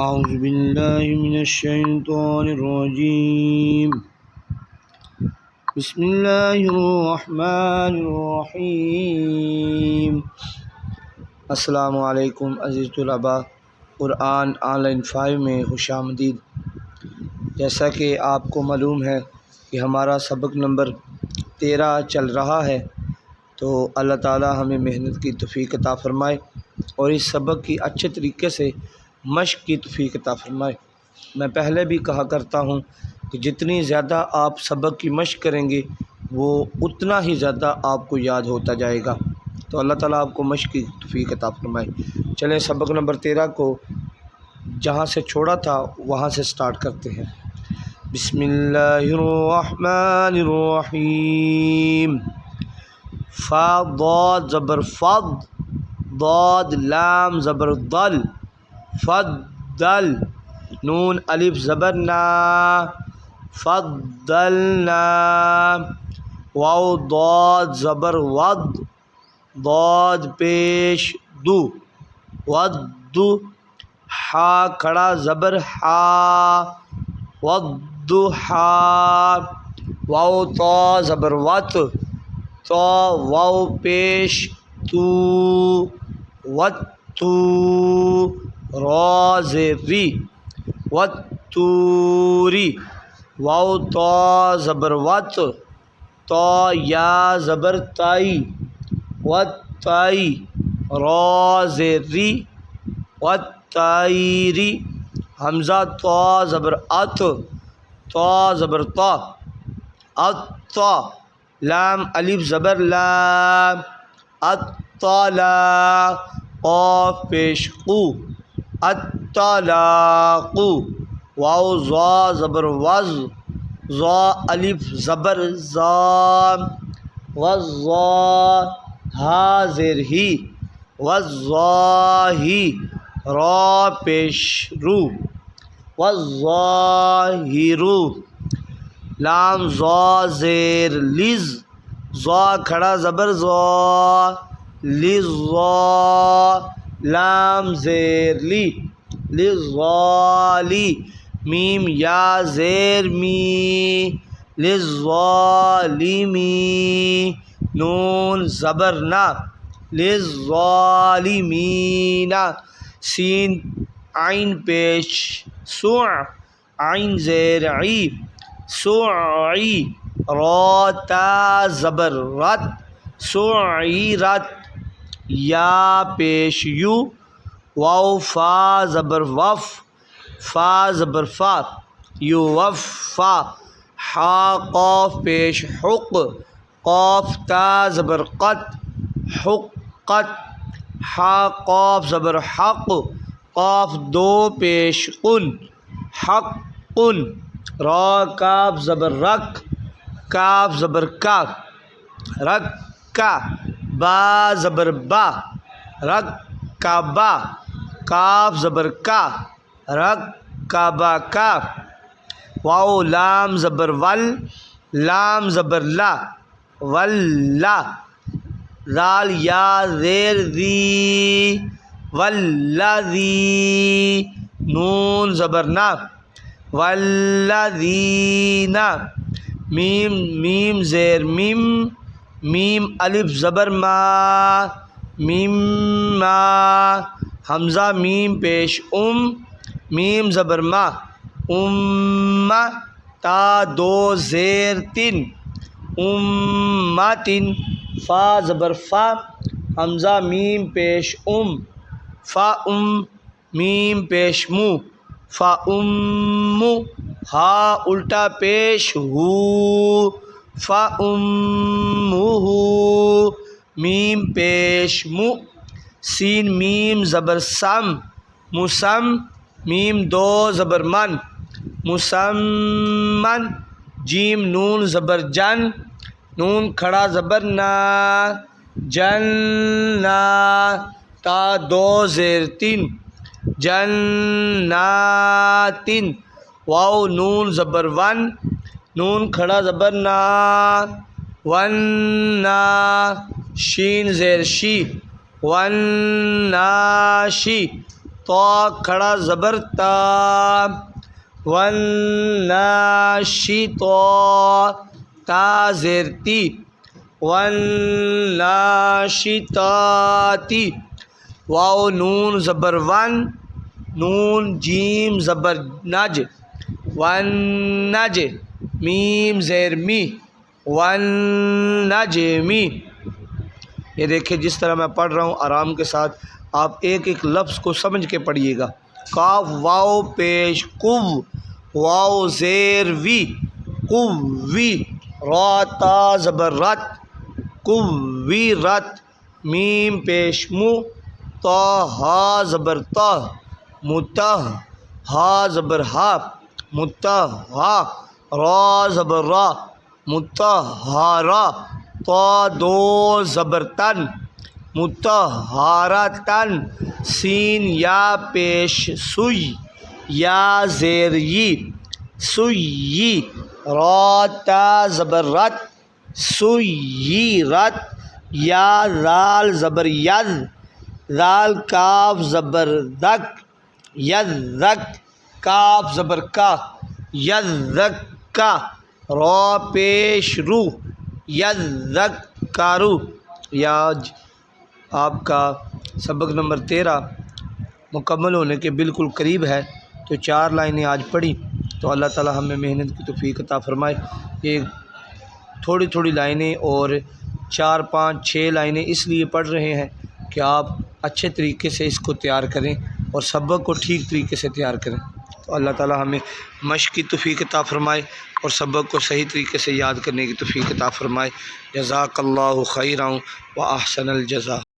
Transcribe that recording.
اعوذ باللہ من الشیطان الرجیم بسم اللہ الرحمن الرحیم۔ السلام علیکم عزیز طلباء، قرآن آن لائن 5 میں خوش آمدید۔ جیسا کہ آپ کو معلوم ہے کہ ہمارا سبق نمبر 13 چل رہا ہے، تو اللہ تعالی ہمیں محنت کی توفیق عطا فرمائے اور اس سبق کی اچھے طریقے سے مشق کی توفیق عطا فرمائے۔ میں پہلے بھی کہا کرتا ہوں کہ جتنی زیادہ آپ سبق کی مشق کریں گے وہ اتنا ہی زیادہ آپ کو یاد ہوتا جائے گا، تو اللہ تعالیٰ آپ کو مشق کی توفیق عطا فرمائے۔ چلیں سبق نمبر 13 کو جہاں سے چھوڑا تھا وہاں سے سٹارٹ کرتے ہیں۔ بسم اللہ الرحمن الرحیم۔ فا ضاد زبر فض، ضاد لام زبر ضل، فضل، نون الف زبر نا، فضلنا، واو ضاد زبر ود، ضاد پیش دو، ود، حا کھڑا زبر حا، والضحا، واو تا زبر وت، تا واو پیش تو، وتو، را زیر ری، والطوری، واو تا زبر وت، تا یا زبر تائی، والتائی، را زیر ری، والتائری، حمزہ تا زبر ات، تا زبر تا، اتا، لام الف زبر لام، اطلا، قاف پیش قو، الطلاق، واو زا زبر وز، زا الف زبر زام، والزا، ہا زیر ہی، والظاہی، را پیش رو، والظاہر، لام زا زیر لز، زا کھڑا زبر زا، لزا، لام زیر لی، لزالی، میم یا زیر می، للظالمی، نون زبر نا، للظالمین، سین عین پیش سع، عین زیر عی، سعی، را تا زبر رت، سعیرت، یا پیش یو، واو فا زبر وف، فا زبر فا، یو وفا، حا قاف پیش حق، قاف تا زبر قت، حقت، حا قاف زبر حق، قاف دو پیش قن، حق، را کاف زبر رک، کاف زبر کا، رکا، با زبر با، رکبا، کاف زبر کا، رکبا کا، واو لام زبر ول، لام زبر لا، ولا، زال یا زیر ذی، والذی، نون زبر نا، والذین، میم میم زیر میم، میم الف زبر ما، مما، حمزہ میم پیش میم زبر ما، تا دو زیر تن، امتن، فا زبر فا، حمزہ میم پیش فا میم پیش مو، فا ہا الٹا پیش ہو، فا میم پیش مو، سین میم زبر سم، مسم، میم دو زبر من، مسمن، جیم نون زبر جن، نون کھڑا زبر نا، جننا، تا دو زیر تین، جناتن، واو نون زبر ون، نون کھڑا زبر نا، وننا، شین زیر شی، وناشی، تا کھڑا زبر تا، والناشطات تا زیر تی، والناشطات واو نون زبر ون، نون جیم زبر نج، والنج میم زیر می، والنجمی۔ یہ دیکھیں جس طرح میں پڑھ رہا ہوں آرام کے ساتھ آپ ایک ایک لفظ کو سمجھ کے پڑھیے گا۔ کاف واو پیش کو، واو زیر وی قوی، را تا زبر رت قوی رت، میم پیش مو، تا ہا زبر تا متہ، ہا زبر ہا متہ ہا، را زبر را متہارا، تا دو زبر تن متہارتن، سین یا پیش سوئی، یا زیر یی سوئی، را تا زبر رت سوئی رت، یا زال زبر ید، زال کاف زبر دک یدک، کاف زبر کا یدک کا، را پیش رو یذکروا۔ یا آپ کا سبق نمبر 13 مکمل ہونے کے بالکل قریب ہے، تو 4 لائنیں آج پڑھی تو اللہ تعالی ہمیں محنت کی توفیق عطا فرمائے۔ یہ تھوڑی تھوڑی لائنیں اور 4 5 6 لائنیں اس لیے پڑھ رہے ہیں کہ آپ اچھے طریقے سے اس کو تیار کریں اور سبق کو ٹھیک طریقے سے تیار کریں، تو اللہ تعالی ہمیں مشق کی توفیق عطا فرمائے اور سبق کو صحیح طریقے سے یاد کرنے کی توفیق عطا فرمائے۔ جزاک اللہ خیرا و احسن الجزاء۔